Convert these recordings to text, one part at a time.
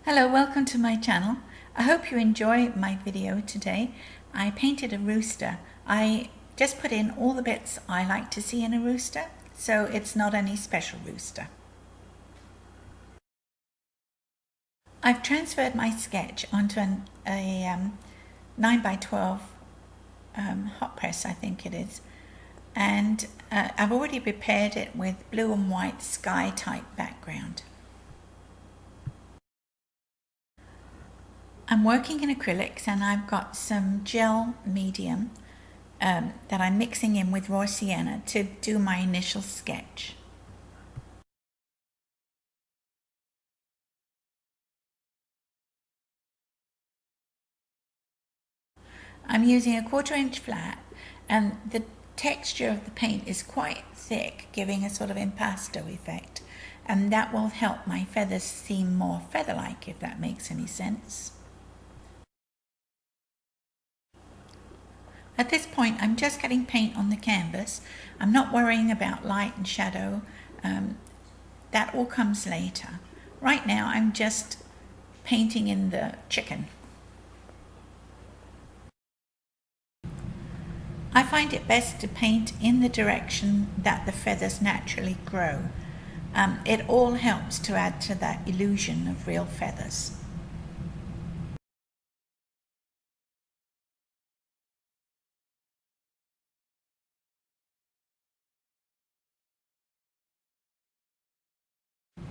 Hello, welcome to my channel. I hope you enjoy my video today. I painted a rooster. I just put in all the bits I like to see in a rooster, so it's not any special rooster. I've transferred my sketch onto a 9 by 12 hot press, I think it is, and I've already prepared it with blue and white sky type background. I'm working in acrylics and I've got some gel medium that I'm mixing in with raw sienna to do my initial sketch. I'm using a 1/4 inch flat and the texture of the paint is quite thick, giving a sort of impasto effect, and that will help my feathers seem more feather-like, if that makes any sense. At this point, I'm just getting paint on the canvas. I'm not worrying about light and shadow. That all comes later. Right now, I'm just painting in the chicken. I find it best to paint in the direction that the feathers naturally grow. It all helps to add to that illusion of real feathers.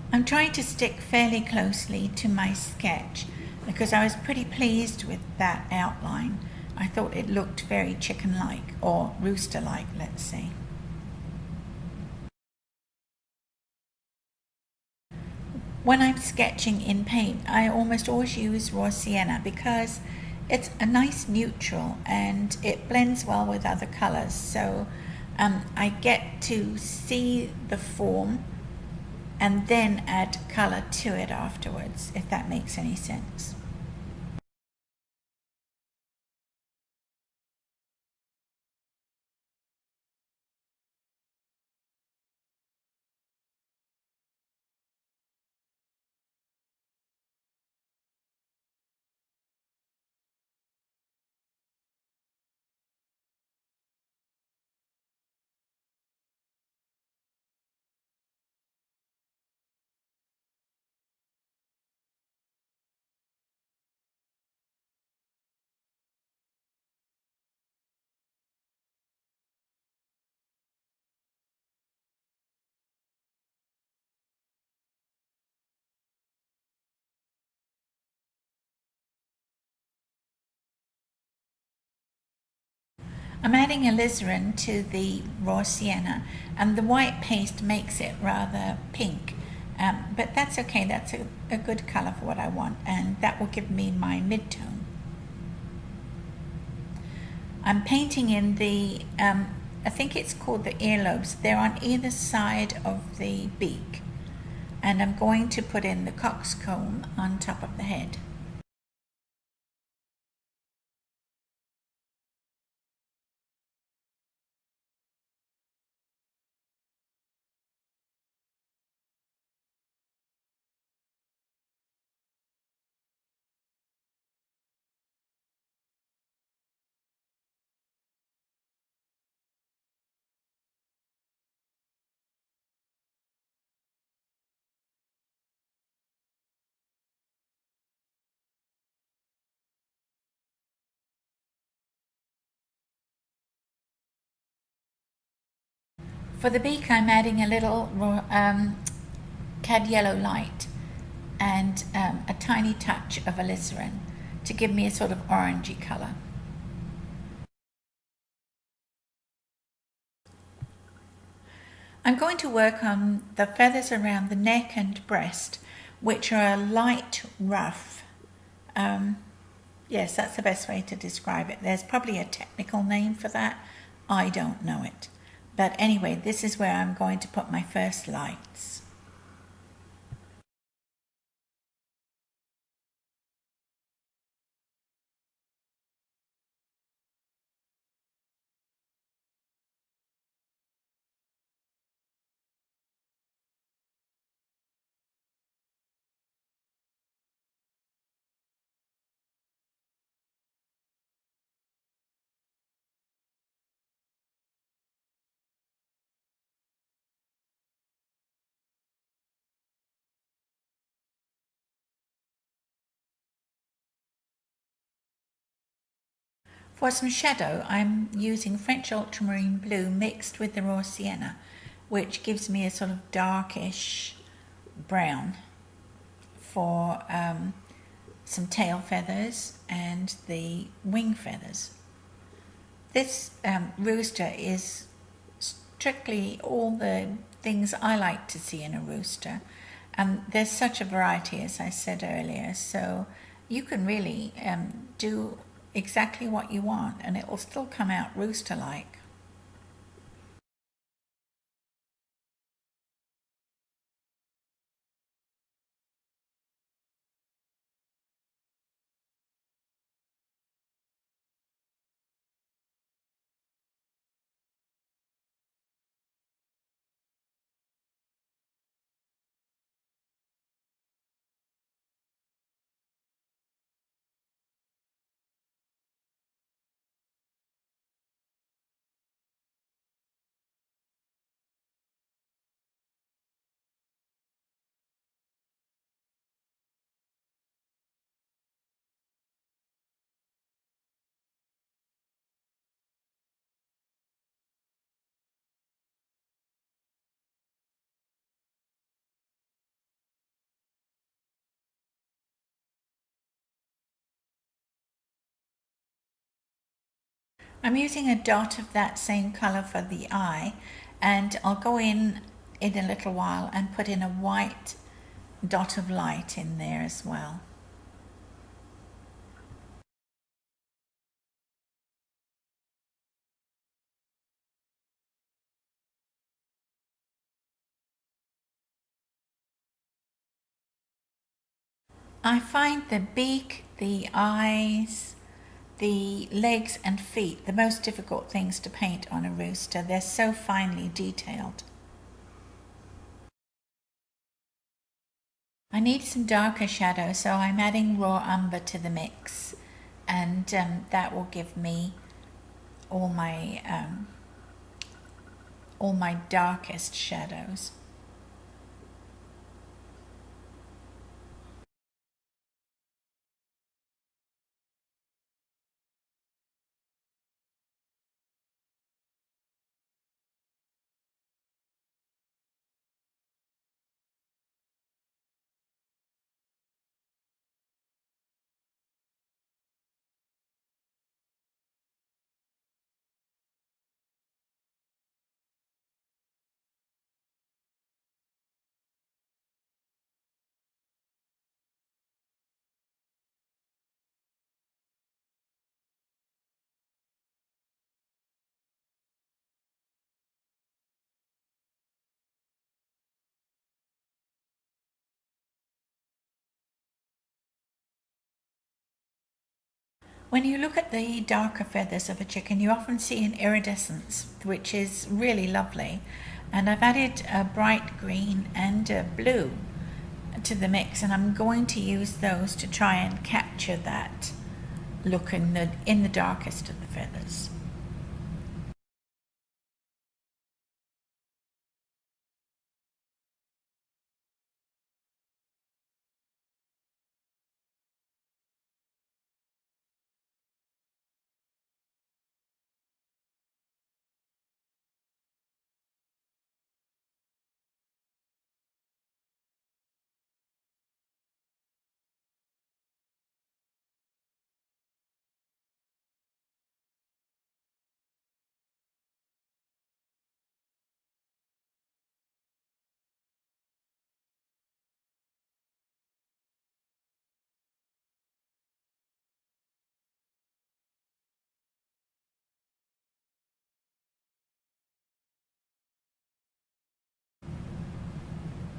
I'm trying to stick fairly closely to my sketch because I was pretty pleased with that outline. I thought it looked very chicken-like, or rooster-like, let's say. When I'm sketching in paint, I almost always use raw sienna because it's a nice neutral and it blends well with other colors. So I get to see the form and then add color to it afterwards, if that makes any sense. I'm adding alizarin to the raw sienna, and the white paste makes it rather pink. But that's okay, that's a good color for what I want, and that will give me my mid-tone. I'm painting in the, I think it's called the earlobes. They're on either side of the beak, and I'm going to put in the coxcomb on top of the head. For the beak, I'm adding a little cad yellow light and a tiny touch of alizarin to give me a sort of orangey color. I'm going to work on the feathers around the neck and breast, which are a light rough. Yes, that's the best way to describe it. There's probably a technical name for that. I don't know it. But anyway, this is where I'm going to put my first lights. For some shadow, I'm using French ultramarine blue mixed with the raw sienna, which gives me a sort of darkish brown for some tail feathers and the wing feathers. This rooster is strictly all the things I like to see in a rooster. There's such a variety, as I said earlier, so you can really do exactly what you want and it will still come out rooster-like. I'm using a dot of that same colour for the eye, and I'll go in a little while and put in a white dot of light in there as well. I find the beak, the eyes, the legs and feet the most difficult things to paint on a rooster. They're so finely detailed. I need some darker shadow, so I'm adding raw umber to the mix, and that will give me all my darkest shadows. When you look at the darker feathers of a chicken, you often see an iridescence, which is really lovely. And I've added a bright green and a blue to the mix, and I'm going to use those to try and capture that look in the darkest of the feathers.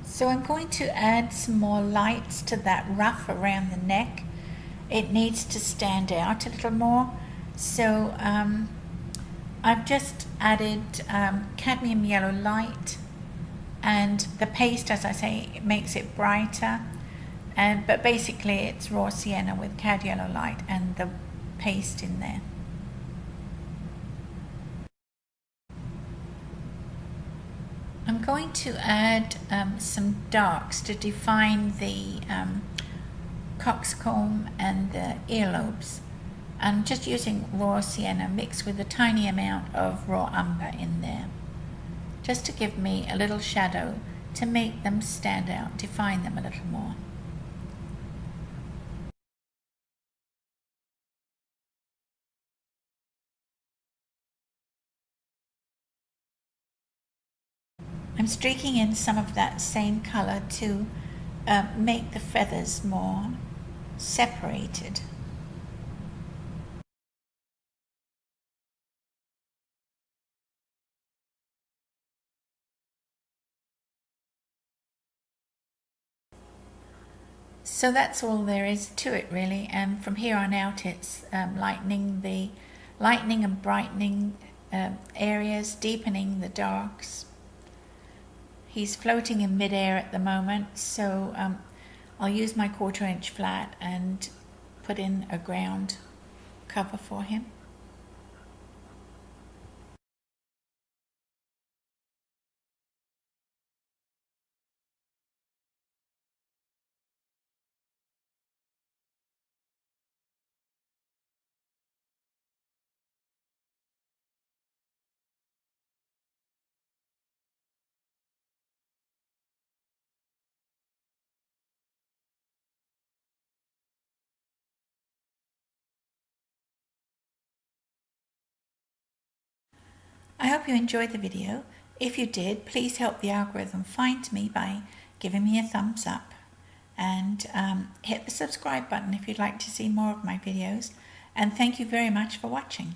So I'm going to add some more lights to that ruff around the neck. It needs to stand out a little more. So I've just added cadmium yellow light, and the paste, as I say, it makes it brighter. But basically it's raw sienna with cad yellow light and the paste in there. I'm going to add some darks to define the coxcomb and the earlobes. I'm just using raw sienna mixed with a tiny amount of raw umber in there, just to give me a little shadow to make them stand out, define them a little more. I'm streaking in some of that same color to make the feathers more separated. So that's all there is to it really, and from here on out it's lightening and brightening areas, deepening the darks. He's floating in midair at the moment, so I'll use my 1/4 inch flat and put in a ground cover for him. I hope you enjoyed the video. If you did, please help the algorithm find me by giving me a thumbs up, and hit the subscribe button if you'd like to see more of my videos. And thank you very much for watching.